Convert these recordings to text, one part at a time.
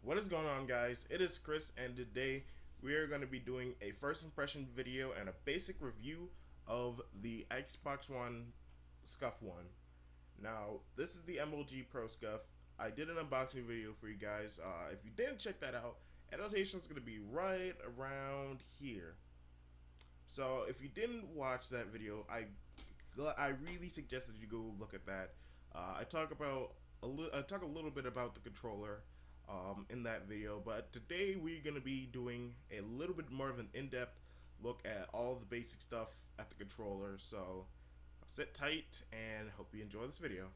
What is going on, guys? It is Chris, and today we are going to be doing a first impression video and a basic review of the Xbox One Scuf one. Now, this is the MLG Pro Scuf. I did an unboxing video for you guys. If you didn't check that out, annotation is going to be right around here. So if you didn't watch that video, I really suggest that you go look at that. I talk a little bit about the controller in that video, but today we're going to be doing a little bit more of an in-depth look at all the basic stuff at the controller. So sit tight and hope you enjoy this video.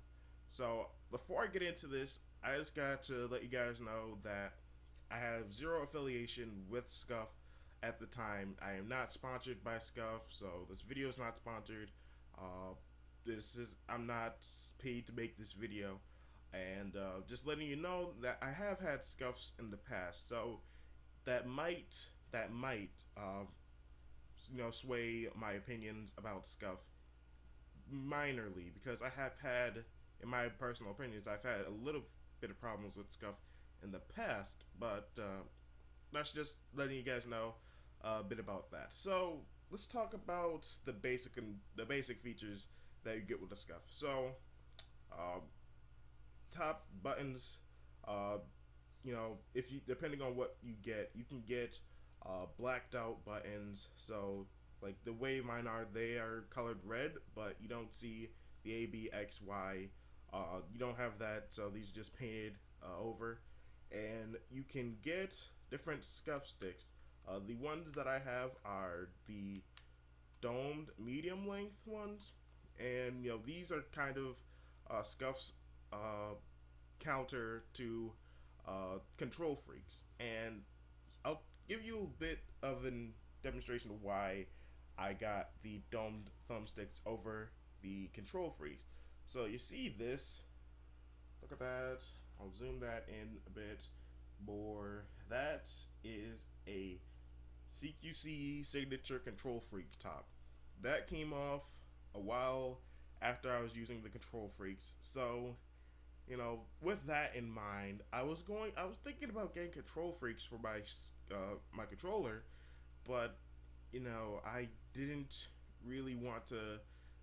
So before I get into this, I just got to let you guys know that I have zero affiliation with Scuf at the time. I am not sponsored by Scuf, so this video is not sponsored. I'm not paid to make this video, and just letting you know that I have had Scufs in the past, so that might sway my opinions about Scuf minorly, because I have had, in my personal opinions, I've had a little bit of problems with Scuf in the past, but that's just letting you guys know a bit about that. So let's talk about the basic features that you get with the Scuf. So top buttons, if you, depending on what you get, you can get blacked out buttons. So like the way mine are, they are colored red, but you don't see the A, B, X, Y. You don't have that, so these are just painted over. And you can get different Scuf sticks. The ones that I have are the domed medium length ones, and these are kind of Scuf's counter to control freaks, and I'll give you a bit of a demonstration of why I got the domed thumbsticks over the control freaks. So you see this, look at that, I'll zoom that in a bit more. That is a CQC signature control freak top. That came off a while after I was using the control freaks. So, with that in mind, I was thinking about getting control freaks for my my controller, but I didn't really want to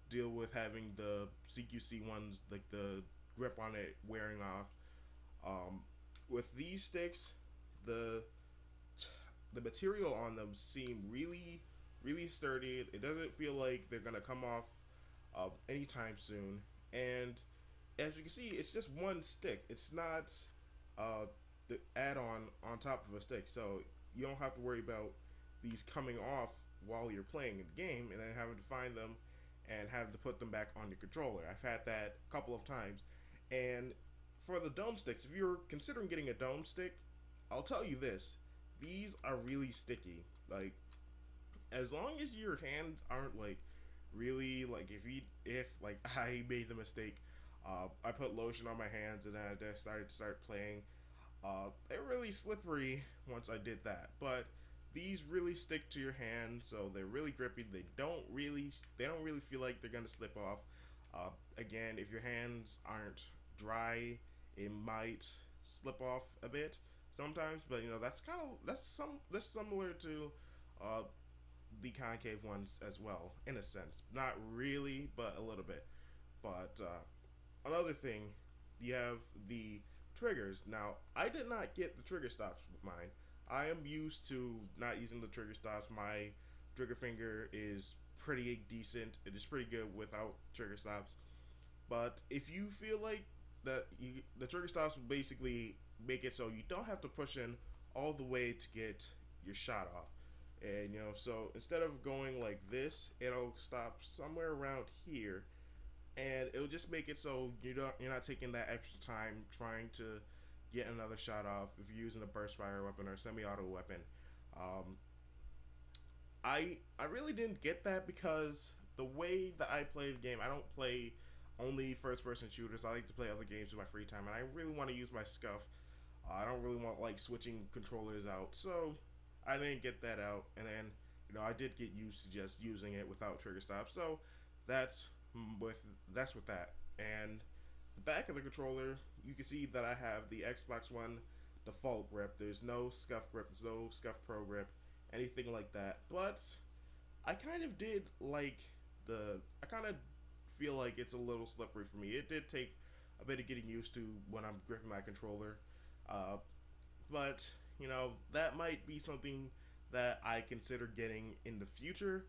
deal with having the CQC ones, like the grip on it wearing off. With these sticks, the material on them seem really sturdy. It doesn't feel like they're gonna come off anytime soon. And as you can see, it's just one stick. It's not the add-on on top of a stick, so you don't have to worry about these coming off while you're playing the game and then having to find them and having to put them back on your controller. I've had that a couple of times. And for the dome sticks, if you're considering getting a dome stick, I'll tell you this: these are really sticky. Like, as long as your hands aren't like really, like, if like I made the mistake, I put lotion on my hands and then I decided to start playing. They're really slippery once I did that, but these really stick to your hand, so they're really grippy. They don't really feel like they're gonna slip off. Again, if your hands aren't dry, it might slip off a bit sometimes, but that's similar to the concave ones as well, in a sense. Not really, but a little bit. But another thing, you have the triggers. Now, I did not get the trigger stops with mine. I am used to not using the trigger stops. My trigger finger is pretty decent. It is pretty good without trigger stops. But if you feel like that, the trigger stops will basically make it so you don't have to push in all the way to get your shot off. And so instead of going like this, it'll stop somewhere around here, and it'll just make it so you're not taking that extra time trying to get another shot off if you're using a burst fire weapon or a semi-auto weapon. I really didn't get that because the way that I play the game, I don't play only first-person shooters. I like to play other games in my free time, and I really want to use my Scuf. I don't really want like switching controllers out, so I didn't get that out. And then I did get used to just using it without trigger stops, so that's with that. And the back of the controller, you can see that I have the Xbox One default grip. There's no Scuf grip, there's no Scuf Pro grip, anything like that. But I kind of did like I kind of feel like it's a little slippery for me. It did take a bit of getting used to when I'm gripping my controller. Uh, but, that might be something that I consider getting in the future.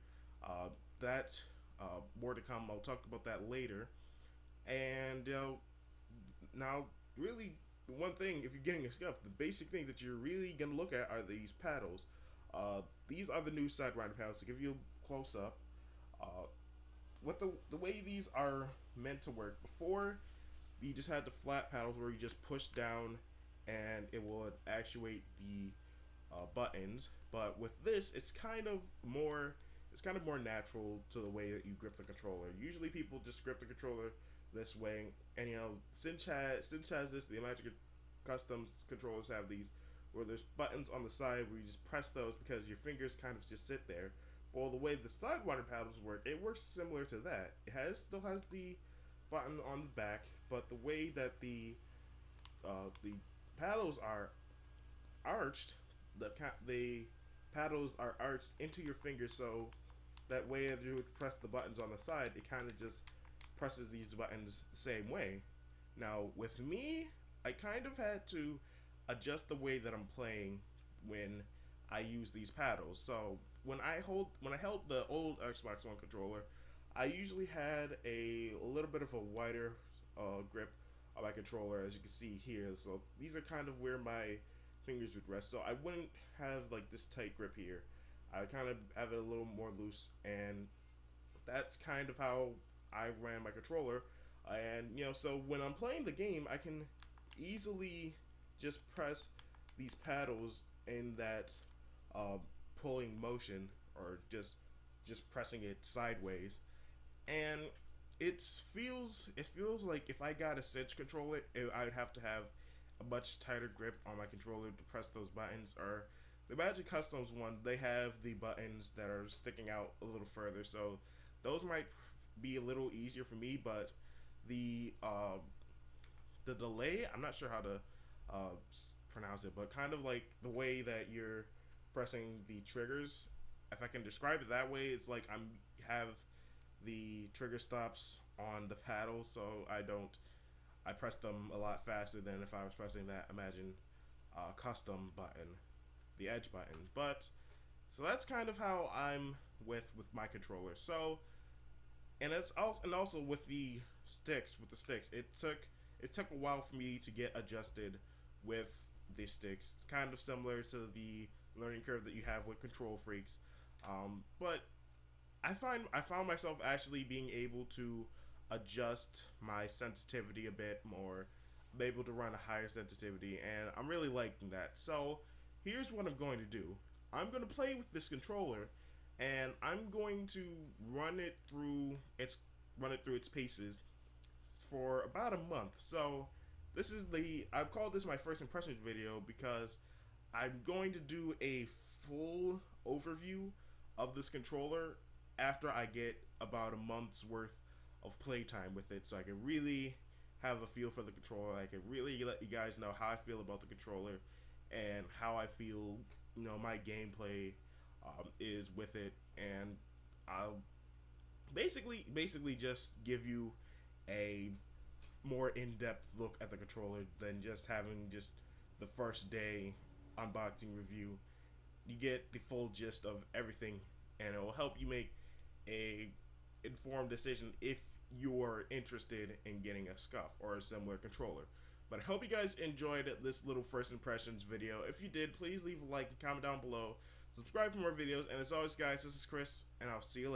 That More to come. I'll talk about that later. And now, really, one thing, if you're getting a Scuf, the basic thing that you're really gonna look at are these paddles. These are the new sidewinder paddles. To give you a close up, what the way these are meant to work. Before, you just had the flat paddles where you just push down and it will actuate the buttons. But with this, it's kind of more natural to the way that you grip the controller. Usually, people just grip the controller this way, and Cinch has this. The Magic Customs controllers have these where there's buttons on the side where you just press those because your fingers kind of just sit there. Well, the way the sidewinder paddles work, it works similar to that. It still has the button on the back, but the way that the paddles are arched, the paddles are arched into your fingers, so that way if you press the buttons on the side, it kind of just presses these buttons the same way. Now, with me, I kind of had to adjust the way that I'm playing when I use these paddles. So when I held the old Xbox One controller, I usually had a little bit of a wider grip on my controller, as you can see here. So these are kind of where my fingers would rest. So I wouldn't have like this tight grip here. I kind of have it a little more loose, and that's kind of how I ran my controller. And so when I'm playing the game, I can easily just press these paddles in that pulling motion, or just pressing it sideways, and it feels like if I got a Cinch controller, I would have to have a much tighter grip on my controller to press those buttons. Or the Magic Customs one, they have the buttons that are sticking out a little further, so those might be a little easier for me. But the delay, I'm not sure how to pronounce it, but kind of like the way that you're pressing the triggers, if I can describe it that way, it's like have the trigger stops on the paddles, so I press them a lot faster than if I was pressing that custom button, the edge button. But so that's kind of how I'm with my controller. So, and also with the sticks, it took a while for me to get adjusted with the sticks. It's kind of similar to the learning curve that you have with control freaks, but I found myself actually being able to adjust my sensitivity a bit more. I'm able to run a higher sensitivity, and I'm really liking that. So here's what I'm going to do. I'm going to play with this controller, and I'm going to run it through its paces for about a month. So I've called this my first impressions video because I'm going to do a full overview of this controller after I get about a month's worth of playtime with it, so I can really have a feel for the controller. I can really let you guys know how I feel about the controller and how I feel, my gameplay is with it, and I'll basically just give you a more in-depth look at the controller than just having just the first day unboxing review. You get the full gist of everything, and it will help you make a informed decision if you're interested in getting a Scuf or a similar controller. But I hope you guys enjoyed this little first impressions video. If you did, please leave a like and comment down below. Subscribe for more videos, and as always guys, this is Chris, and I'll see you later.